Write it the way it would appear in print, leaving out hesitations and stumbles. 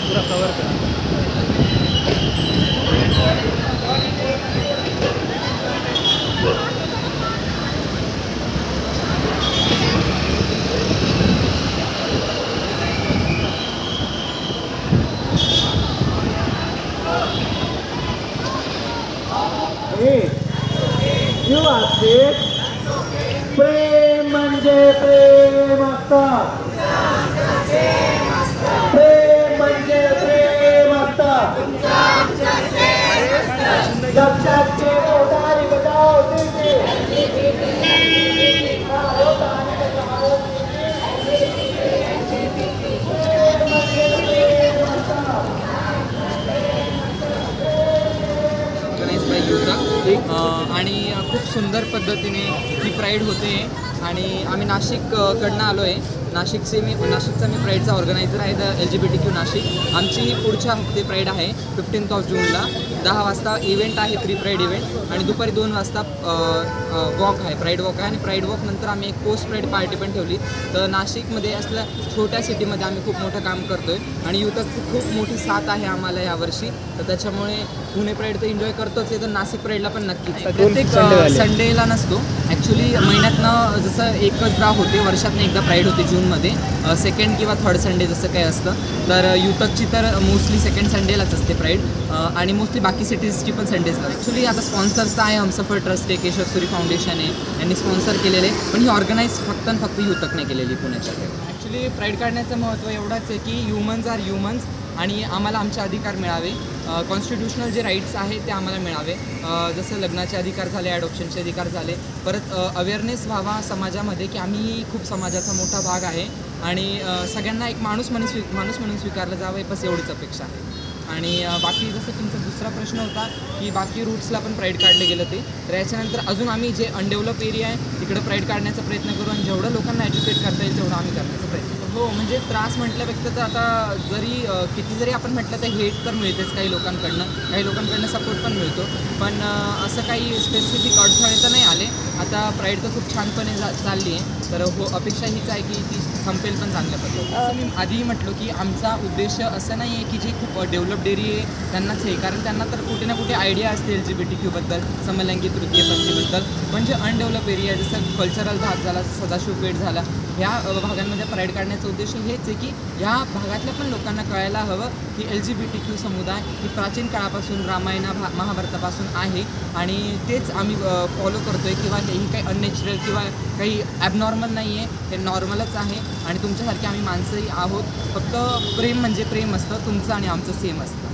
पूरा कवर करा। प्रेम म्हणजे प्रेम असतं, प्रेम म्हणजे प्रेम असतं. लक्षात ठेव, उधारी बजाव दिली. आणि खूप सुंदर पद्धतीने ही प्राईड होते आणि आम्ही नाशिककडनं आलो आहे. नाशिकचा मी प्राईडचा ऑर्गनायझर आहे द LGBT नाशिक. आमची ही पुढच्या हफ्ते प्राईड आहे 15 जूनला 10 वाजता इव्हेंट आहे, प्री प्राईड इव्हेंट, आणि दुपारी 2 वाजता वॉक आहे, प्राईड वॉक आहे. आणि प्राईड वॉक नंतर आम्ही एक पोस्ट प्राईड पार्टी पण ठेवली. तर नाशिकमध्ये असल्या छोट्या सिटीमध्ये आम्ही खूप मोठं काम करतो आहे आणि युथची खूप मोठी साथ आहे आम्हाला यावर्षी. तर त्याच्यामुळे पुणे प्राईड तर एन्जॉय करतोच आहे, तर नाशिक प्राईडला पण नक्कीच. प्रत्येक संडेला नसतो ॲक्च्युली, महिन्यातनं जसं एकच होते, वर्षातनं एकदा प्राईड होते जूनमध्ये, सेकंड किंवा थर्ड संडे जसं काही असतं. तर युथची तर मोस्टली सेकंड संडेलाच असते प्राईड आणि मोस्टली बाकी सिटीजची पण संडे असतात. ॲक्च्युली आता स्पॉन्सर्स आहे हमसफर ट्रस्ट आहे, केशव सुरी फाउंडेशन आहे, यांनी स्पॉन्सर केलेले, पण ही ऑर्गनाईज फक्त आणि फक्त युथकने केलेली पुण्याच्या. ॲक्च्युली प्राईड काढण्याचं महत्त्व एवढंच आहे की ह्युमन्स आर ह्युमन्स आणि आम्हाला आमचे अधिकार मिळावे, कॉन्स्टिट्युशनल जे राईट्स आहेत ते आम्हाला मिळावे. जसं लग्नाचे अधिकार झाले, ॲडॉप्शनचे अधिकार झाले, परत अवेअरनेस व्हावा समाजामध्ये की आम्ही खूप समाजाचा मोठा भाग आहे आणि सगळ्यांना एक माणूस म्हणून स्वीकारलं जावं, हे बस एवढीच अपेक्षा आहे. आणि बाकी जसं तुमचा दुसरा प्रश्न होता की बाकी रूट्सला पण प्राईड काढले गेलं ते, तर याच्यानंतर अजून आम्ही जे अनडेव्हलप एरिया आहे तिकडं प्राईड काढण्याचा प्रयत्न करू आणि जेवढं लोकांना एज्युकेट करता येईल तेवढं आम्ही करण्याचा प्रयत्न करू. हो, म्हणजे त्रास म्हटल्यापेक्षा तर आता किती जरी आपण म्हटलं तर हेट तर मिळतेच काही लोकांकडनं सपोर्ट पण मिळतो, पण असं काही स्पेसिफिक अडथळे तर नाही आले. आता प्राईड तर खूप छानपणे चालली आहे, तर हो, अपेक्षा हीच आहे की ती संपेल पण चांगल्या पद्धतीने. मी आधीही म्हटलो की आमचा उद्देश असं नाही आहे की जे खूप डेव्हलप्ड एरिया आहे त्यांनाच आहे, कारण त्यांना तर कुठे ना कुठे आयडिया असते LGBTQ समलैंगिक तृतीयपंथीबद्दल, पण जे अनडेव्हलप एरिया जसं कल्चरल भाग झाला, सदाशिव पेठ झाला, ह्या भागांमध्ये प्राईड काढण्याचा उद्देश हेच आहे की ह्या भागातल्या पण लोकांना कळायला हवं की LGBTQ समुदाय ही प्राचीन काळापासून रामायण महाभारतापासून आहे आणि तेच आम्ही फॉलो करतो आहे, किंवा ही काही अननॅचरल किंवा काही ॲबनॉर्मल नाही आहे, हे नॉर्मलच आहे आणि तुमच्यासारखे आम्ही माणसंही आहोत. फक्त प्रेम म्हणजे प्रेम असतं, तुमचं आणि आमचं सेम असतं.